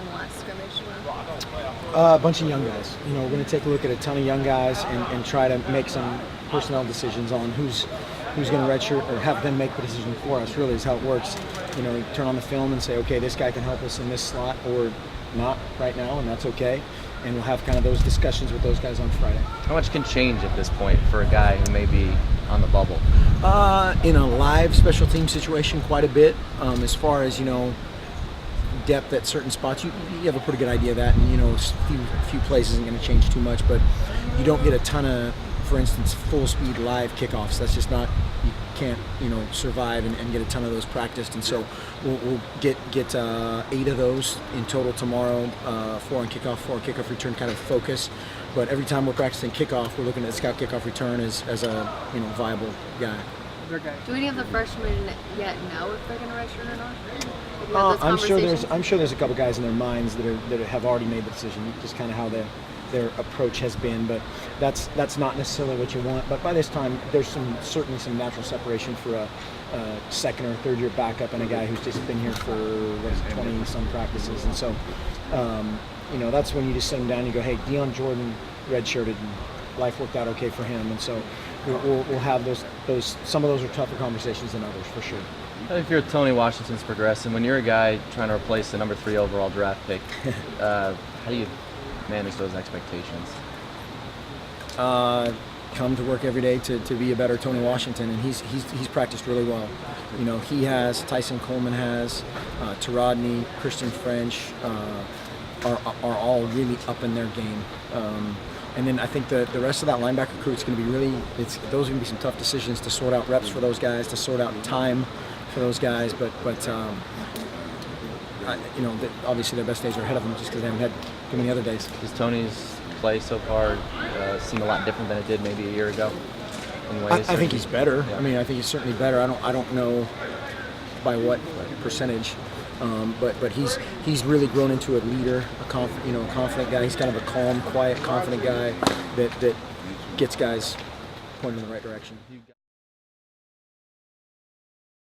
in the last scrimmage? A bunch of young guys. You know, we're going to take a look at a ton of young guys and try to make some personnel decisions on who's going to redshirt, or have them make the decision for us. Really is how it works. You know, we turn on the film and say, okay, this guy can help us in this slot or not right now, and that's okay. And we'll have kind of those discussions with those guys on Friday. How much can change at this point for a guy who may be on the bubble? In a live special team situation, quite a bit. As far as, you know, depth at certain spots, you have a pretty good idea of that, and, you know, a few places isn't going to change too much, but you don't get a ton of, for instance, full speed live kickoffs. That's just not, you can't, you know, survive and get a ton of those practiced. And so we'll get 8 of those in total tomorrow, 4 on kickoff, 4 on kickoff return kind of focus. But every time we're practicing kickoff, we're looking at scout kickoff return as a, you know, viable guy. Do any of the freshmen yet know if they're going to redshirt or not? I'm sure there's a couple guys in their minds that have already made the decision, just kind of how their approach has been, but that's not necessarily what you want. But by this time, there's certainly some natural separation for a second or third year backup and a guy who's just been here for 20 some practices, and so you know, that's when you just sit them down and you go, hey, Dion Jordan redshirted and life worked out okay for him, and so we'll have those. Some of those are tougher conversations than others, for sure. If you're Tony Washington's progressing, when you're a guy trying to replace the number 3 overall draft pick, how do you manage those expectations? Come to work every day to be a better Tony Washington, and he's practiced really well. You know, he has, Tyson Coleman has, Tarodney, Christian French are all really up in their game. And then I think the rest of that linebacker crew is going to be those are going to be some tough decisions to sort out reps for those guys, to sort out time for those guys. But you know, obviously their best days are ahead of them just because they haven't had too many other days. Does Tony's play so far seem a lot different than it did maybe a year ago? In ways? I think he's better. Yeah. I mean, I think he's certainly better. I don't know by what percentage. But he's really grown into a leader, a confident guy. He's kind of a calm, quiet, confident guy that gets guys pointed in the right direction.